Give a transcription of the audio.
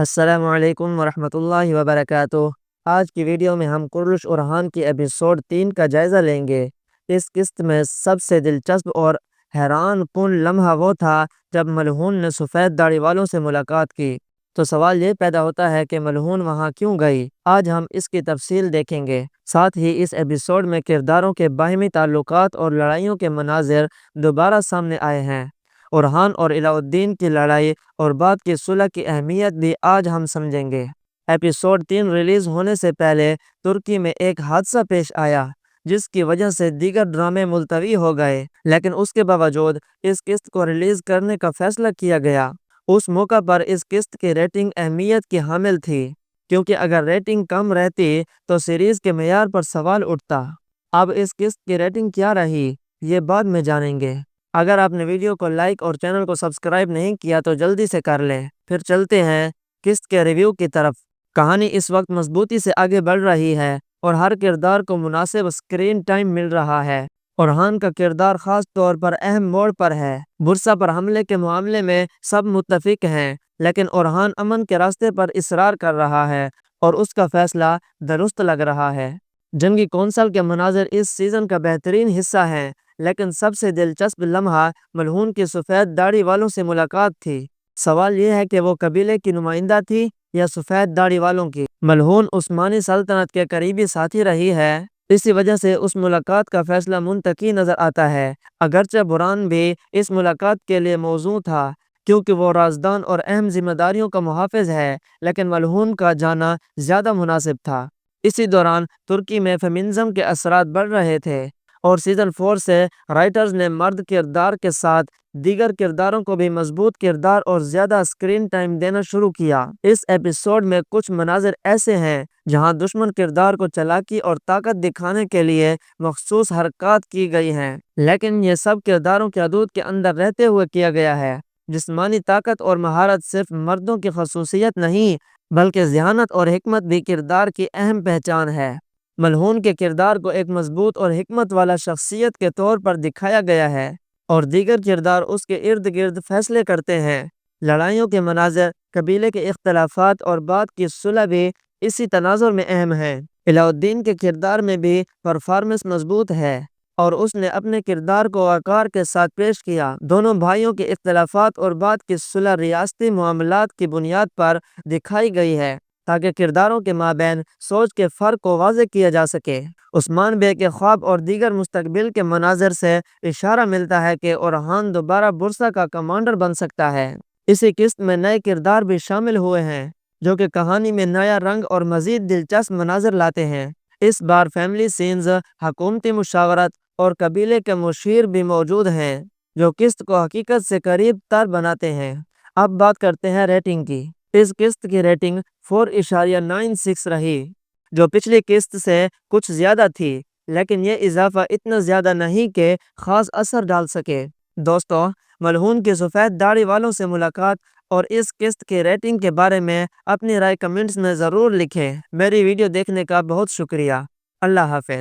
السلام علیکم ورحمۃ اللہ وبرکاتہ۔ آج کی ویڈیو میں ہم کرلش اورحان کی ایپیسوڈ 3 کا جائزہ لیں گے۔ اس قسط میں سب سے دلچسپ اور حیران کن لمحہ وہ تھا جب ملہون نے سفید داڑھی والوں سے ملاقات کی۔ تو سوال یہ پیدا ہوتا ہے کہ ملہون وہاں کیوں گئی؟ آج ہم اس کی تفصیل دیکھیں گے۔ ساتھ ہی اس ایپیسوڈ میں کرداروں کے باہمی تعلقات اور لڑائیوں کے مناظر دوبارہ سامنے آئے ہیں۔ اورحان اور علاء الدین کی لڑائی اور بعد کی صلح کی اہمیت بھی آج ہم سمجھیں گے۔ ایپیسوڈ 3 ریلیز ہونے سے پہلے ترکی میں ایک حادثہ پیش آیا جس کی وجہ سے دیگر ڈرامے ملتوی ہو گئے، لیکن اس کے باوجود اس قسط کو ریلیز کرنے کا فیصلہ کیا گیا۔ اس موقع پر اس قسط کی ریٹنگ اہمیت کی حامل تھی، کیونکہ اگر ریٹنگ کم رہتی تو سیریز کے معیار پر سوال اٹھتا۔ اب اس قسط کی ریٹنگ کیا رہی، یہ بعد میں جانیں گے۔ اگر آپ نے ویڈیو کو لائک اور چینل کو سبسکرائب نہیں کیا تو جلدی سے کر لیں۔ پھر چلتے ہیں قسط کے ریویو کی طرف۔ کہانی اس وقت مضبوطی سے آگے بڑھ رہی ہے اور ہر کردار کو مناسب اسکرین ٹائم مل رہا ہے۔ اورحان کا کردار خاص طور پر اہم موڑ پر ہے۔ بورصہ پر حملے کے معاملے میں سب متفق ہیں، لیکن اورحان امن کے راستے پر اصرار کر رہا ہے اور اس کا فیصلہ درست لگ رہا ہے۔ جنگی کونسل کے مناظر اس سیزن کا بہترین حصہ ہیں، لیکن سب سے دلچسپ لمحہ ملہون کی سفید داڑھی والوں سے ملاقات تھی۔ سوال یہ ہے کہ وہ قبیلے کی نمائندہ تھی یا سفید داڑھی والوں کی۔ ملہون عثمانی سلطنت کے قریبی ساتھی رہی ہے، اسی وجہ سے اس ملاقات کا فیصلہ منطقی نظر آتا ہے۔ اگرچہ بران بھی اس ملاقات کے لیے موزوں تھا کیونکہ وہ رازدان اور اہم ذمہ داریوں کا محافظ ہے، لیکن ملہون کا جانا زیادہ مناسب تھا۔ اسی دوران ترکی میں فیمنزم کے اثرات بڑھ رہے تھے اور سیزن 4 سے رائٹرز نے مرد کردار کے ساتھ دیگر کرداروں کو بھی مضبوط کردار اور زیادہ اسکرین ٹائم دینا شروع کیا۔ اس ایپیسوڈ میں کچھ مناظر ایسے ہیں جہاں دشمن کردار کو چالاکی اور طاقت دکھانے کے لیے مخصوص حرکات کی گئی ہیں، لیکن یہ سب کرداروں کے حدود کے اندر رہتے ہوئے کیا گیا ہے۔ جسمانی طاقت اور مہارت صرف مردوں کی خصوصیت نہیں، بلکہ ذہانت اور حکمت بھی کردار کی اہم پہچان ہے۔ ملہون کے کردار کو ایک مضبوط اور حکمت والا شخصیت کے طور پر دکھایا گیا ہے اور دیگر کردار اس کے ارد گرد فیصلے کرتے ہیں۔ لڑائیوں کے مناظر، قبیلے کے اختلافات اور بعد کی صلح بھی اسی تناظر میں اہم ہیں۔ علاء الدین کے کردار میں بھی پرفارمنس مضبوط ہے اور اس نے اپنے کردار کو وقار کے ساتھ پیش کیا۔ دونوں بھائیوں کے اختلافات اور بعد کی صلح ریاستی معاملات کی بنیاد پر دکھائی گئی ہے تاکہ کرداروں کے مابین سوچ کے فرق کو واضح کیا جا سکے۔ عثمان بے کے خواب اور دیگر مستقبل کے مناظر سے اشارہ ملتا ہے کہ اورحان دوبارہ بورصہ کا کمانڈر بن سکتا ہے۔ اسی قسط میں نئے کردار بھی شامل ہوئے ہیں جو کہ کہانی میں نیا رنگ اور مزید دلچسپ مناظر لاتے ہیں۔ اس بار فیملی سینز، حکومتی مشاورت اور قبیلے کے مشیر بھی موجود ہیں جو قسط کو حقیقت سے قریب تر بناتے ہیں۔ اب بات کرتے ہیں ریٹنگ کی۔ اس قسط کی ریٹنگ 4.96 رہی، جو پچھلی قسط سے کچھ زیادہ تھی، لیکن یہ اضافہ اتنا زیادہ نہیں کہ خاص اثر ڈال سکے۔ دوستو، ملہون کی سفید داڑھی والوں سے ملاقات اور اس قسط کی ریٹنگ کے بارے میں اپنی رائے کمنٹس میں ضرور لکھیں۔ میری ویڈیو دیکھنے کا بہت شکریہ۔ اللہ حافظ۔